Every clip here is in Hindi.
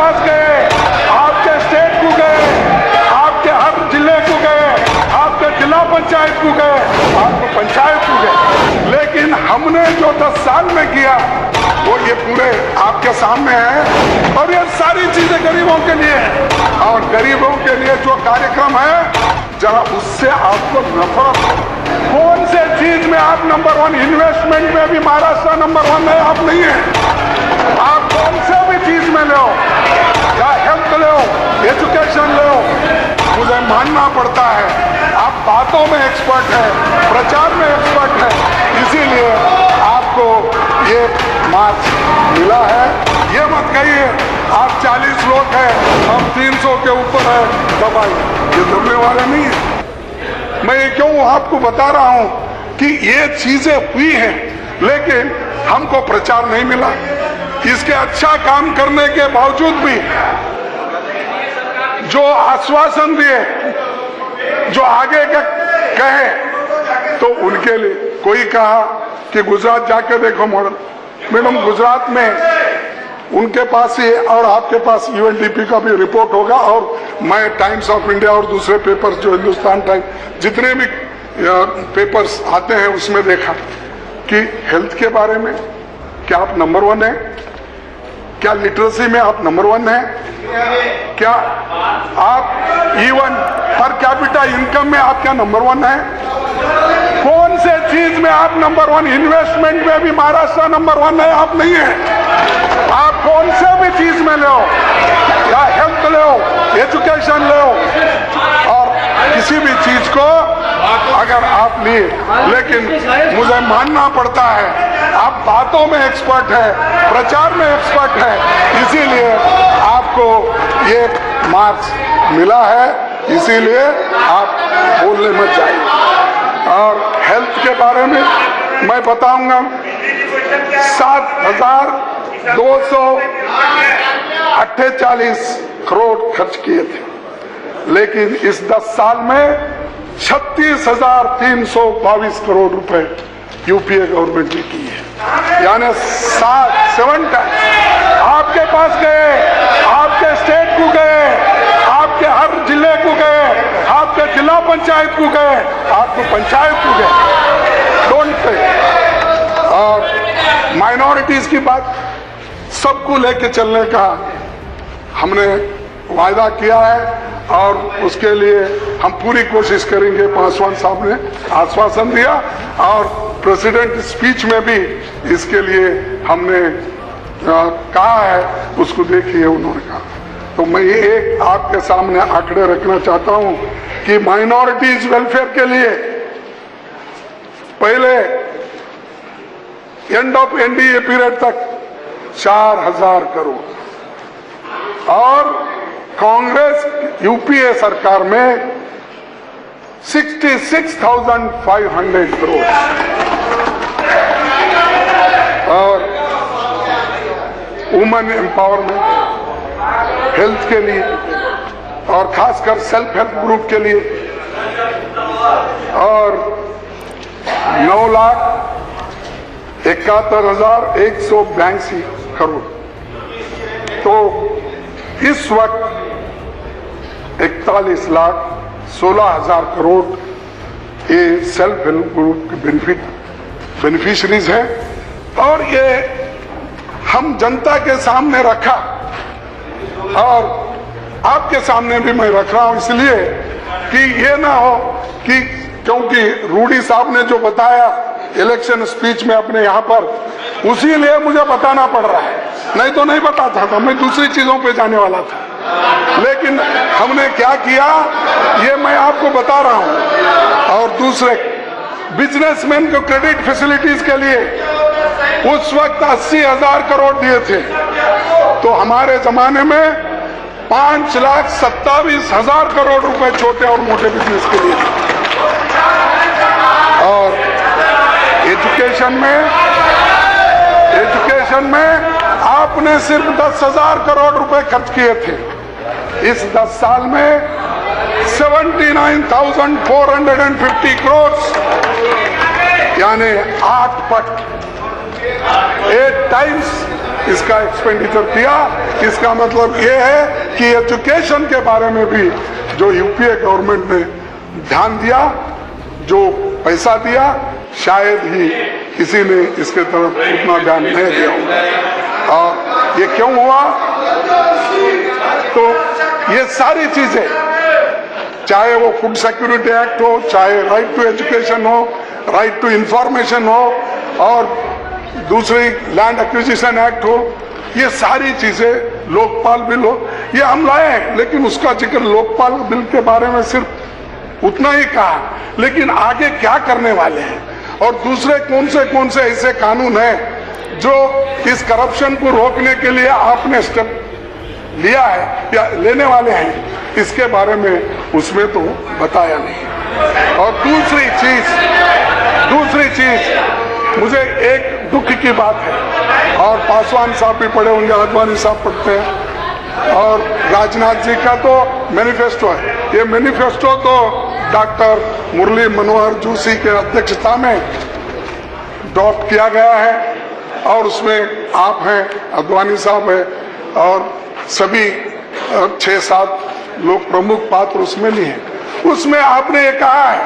पास गए, आपके स्टेट को गए, आपके हर जिले को गए, आपके जिला पंचायत को गए, आपके पंचायत को गए, लेकिन हमने जो 10 साल में किया वो ये पूरे आपके सामने है। और ये सारी चीजें गरीबों के लिए है, और गरीबों के लिए जो कार्यक्रम है जरा उससे आपको नफरत है। कौन से चीज में आप नंबर 1, इन्वेस्टमेंट में भी महाराष्ट्र नंबर 1 है, आप नहीं है। आप कौन से भी चीज में लो, या हेल्थ लो, एजुकेशन लो, मुझे मानना पड़ता है आप बातों में एक्सपर्ट है, प्रचार में एक्सपर्ट है, इसीलिए आपको ये मार्क्स मिला है। ये मत कहिए आप 40 लोग हैं, हम 300 के ऊपर है, दबाई, ये दबने वाले नहीं है। मैं ये क्यों आपको बता रहा हूं कि ये चीजें हुई हैं, लेकिन हमको प्रचार नहीं मिला। इसके अच्छा काम करने के बावजूद भी जो आश्वासन दिए, जो आगे का कहे, तो उनके लिए कोई कहा कि गुजरात जाके देखो मॉडल। मैडम गुजरात में उनके पास ही, और आपके पास यूएनडीपी का भी रिपोर्ट होगा, और मैं टाइम्स ऑफ इंडिया और दूसरे पेपर्स जो हिंदुस्तान टाइम्स जितने भी पेपर्स आते हैं उसमें देखा कि हेल्थ के बारे में क्या आप नंबर 1 है, क्या लिटरेसी में आप नंबर 1 है, क्या आप इवन पर कैपिटा इनकम में आप क्या नंबर 1 है, कौन से चीज में आप नंबर 1, इन्वेस्टमेंट में भी महाराष्ट्र नंबर 1 है, आप नहीं है। आप कौन से भी चीज में लो, या हेल्थ लो, एजुकेशन लो, और किसी भी चीज को अगर आप लिए, लेकिन मुझे मानना पड़ता है आप बातों में एक्सपर्ट है, प्रचार में एक्सपर्ट है, इसीलिए आपको ये मार्क्स मिला है, इसीलिए आप बोलने मत जाइए। और हेल्थ के बारे में मैं बताऊंगा, 7,248 करोड़ खर्च किए थे, लेकिन इस 10 साल में 36,322 करोड़ रुपए यूपीए गवर्नमेंट ने की है, यानी 7 टाइम्स। आपके पास गए, आपके स्टेट को गए, आपके हर जिले को गए, आपके जिला पंचायत को गए, आपको पंचायत को गए, डोंट पे। और माइनॉरिटीज की बात, सबको लेके चलने का हमने वायदा किया है, और उसके लिए हम पूरी कोशिश करेंगे। पासवान साहब ने आश्वासन दिया, और प्रेसिडेंट स्पीच में भी इसके लिए हमने कहा है, उसको देखिए उन्होंने कहा। तो मैं ये एक आपके सामने आंकड़े रखना चाहता हूं कि माइनॉरिटीज वेलफेयर के लिए पहले एंड ऑफ एनडीए पीरियड तक 4,000 करोड़, और कांग्रेस यूपीए सरकार में 66,500 करोड़, और वुमेन एम्पावरमेंट, हेल्थ के लिए, और खासकर सेल्फ हेल्प ग्रुप के लिए, और 9,71,182 करोड़। तो इस वक्त 41,16,000 करोड़ ये सेल्फ हेल्प ग्रुप के बेनिफिशरीज हैं, और ये हम जनता के सामने रखा, और आपके सामने भी मैं रख रहा हूं, इसलिए कि ये ना हो कि क्योंकि रूडी साहब ने जो बताया इलेक्शन स्पीच में अपने यहाँ पर, उसी लिए मुझे बताना पड़ रहा है, नहीं तो नहीं बताता था, मैं दूसरी चीजों पे जाने वाला था। लेकिन हमने क्या किया ये मैं आपको बता रहा हूं। और दूसरे बिजनेसमैन को क्रेडिट फैसिलिटीज के लिए उस वक्त 80,000 करोड़ दिए थे, तो हमारे जमाने में 5,27,000 करोड़ रुपए छोटे और मोटे बिजनेस के लिए। और एजुकेशन में आपने सिर्फ 10,000 करोड़ रुपए खर्च किए थे। इस 10 साल में 79,450 करोड़, यानी 8 टाइम्स इसका एक्सपेंडिचर किया। इसका मतलब ये है कि एजुकेशन के बारे में भी जो यूपीए गवर्नमेंट ने ध्यान दिया, जो पैसा दिया, शायद ही किसी ने इसके तरफ उतना ध्यान नहीं दिया। और ये क्यों हुआ? तो ये सारी चीजें, चाहे वो फूड सिक्योरिटी एक्ट हो, चाहे राइट टू एजुकेशन हो, राइट टू इंफॉर्मेशन हो, और दूसरी लैंड एक्विजिशन एक्ट हो, ये सारी चीजें, लोकपाल बिल हो, ये हम लाए हैं। लेकिन उसका जिक्र लोकपाल बिल के बारे में सिर्फ उतना ही कहा, लेकिन आगे क्या करने वाले हैं और दूसरे कौन से ऐसे कानून हैं जो इस करप्शन को रोकने के लिए आपने स्टेप लिया है या लेने वाले हैं, इसके बारे में उसमें तो बताया नहीं। और दूसरी चीज मुझे एक दुख की बात है, और पासवान साहब भी पढ़े होंगे, आडवाणी साहब पढ़ते हैं, और राजनाथ जी का तो मैनिफेस्टो है। ये मैनिफेस्टो तो डॉक्टर मुरली मनोहर जोशी के अध्यक्षता में ड्राफ्ट किया गया है, और उसमें आप हैं, आडवाणी साहब है, और सभी 6-7 लोग प्रमुख पात्र उसमें लिए हैं। उसमें आपने ये कहा है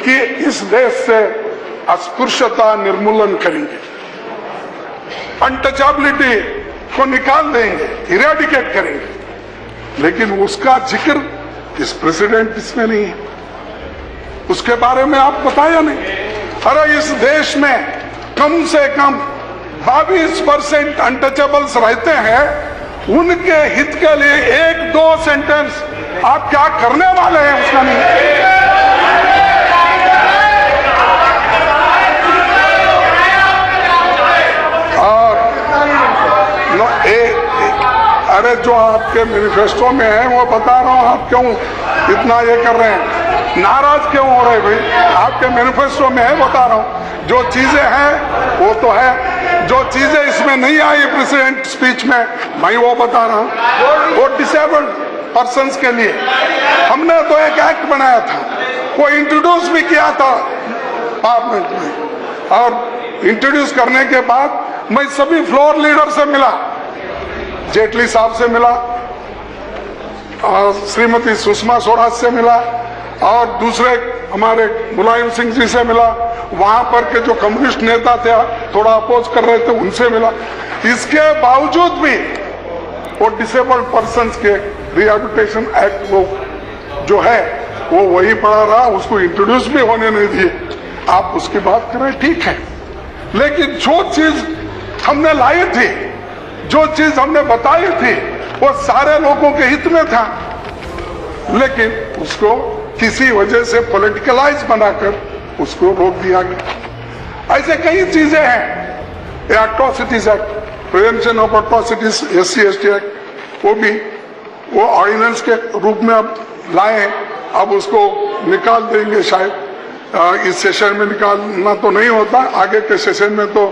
कि इस देश से अस्पृश्यता निर्मूलन करेंगे, अनटचेबिलिटी को निकाल देंगे, इरेडिकेट करेंगे, लेकिन उसका जिक्र इस प्रेसिडेंट इसमें नहीं है। उसके बारे में आप बताया नहीं। अरे इस देश में कम से कम 22% अनटचेबल्स रहते हैं, उनके हित के लिए 1-2 सेंटेंस आप क्या करने वाले हैं उसका नहीं। अरे जो आपके मैनिफेस्टो में है वो बता रहा हूं, आप क्यों इतना ये कर रहे हैं, नाराज क्यों हो रहे भाई? आपके मैनिफेस्टो में है, बता रहा हूं। जो चीजें हैं वो तो है, जो चीजें इसमें नहीं आई प्रेसिडेंट स्पीच में, मैं वो बता रहा हूं। वो डिसेबल्ड पर्सन्स के लिए हमने तो एक एक्ट बनाया था, वो इंट्रोड्यूस भी किया था पार्लियामेंट में, और इंट्रोड्यूस करने के बाद मैं सभी फ्लोर लीडर से मिला, जेटली साहब से मिला, और श्रीमती सुषमा स्वराज से मिला, और दूसरे हमारे मुलायम सिंह जी से मिला, वहां पर के जो कम्युनिस्ट नेता थे थोड़ा अपोज कर रहे थे उनसे मिला। इसके बावजूद भी वो डिसेबल्ड पर्सन्स के रिहेबिलिटेशन एक्ट वो जो है वो वही पड़ा रहा, उसको इंट्रोड्यूस भी होने नहीं दिए। आप उसकी बात करें, ठीक है, लेकिन जो चीज हमने लाई थी, जो चीज हमने बताई थी, वो सारे लोगों के हित में था, लेकिन उसको किसी वजह से पॉलिटिकलाइज बनाकर उसको रोक दिया गया। ऐसे कई चीजें हैं। Atrocities act, prevention of atrocities, SC/ST act, वो भी वो ऑर्डिनेंस के रूप में अब लाए हैं, अब उसको निकाल देंगे शायद। इस सेशन में निकालना तो नहीं होता, आगे के सेशन में तो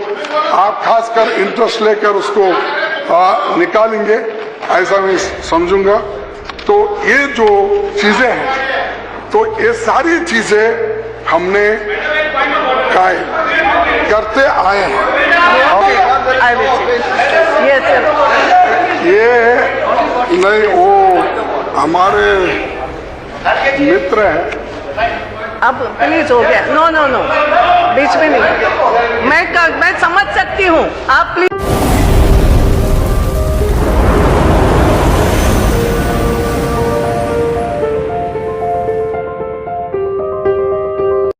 आप खासकर इंटरेस्ट लेकर उसको निकालेंगे, ऐसा मैं समझूंगा। तो ये जो चीजें हैं, तो ये सारी चीजें हमने करते आए हैं। ये नहीं, वो हमारे मित्र हैं। अब प्लीज हो गया, नो बीच में नहीं, मैं समझ सकती हूँ, आप प्लीज।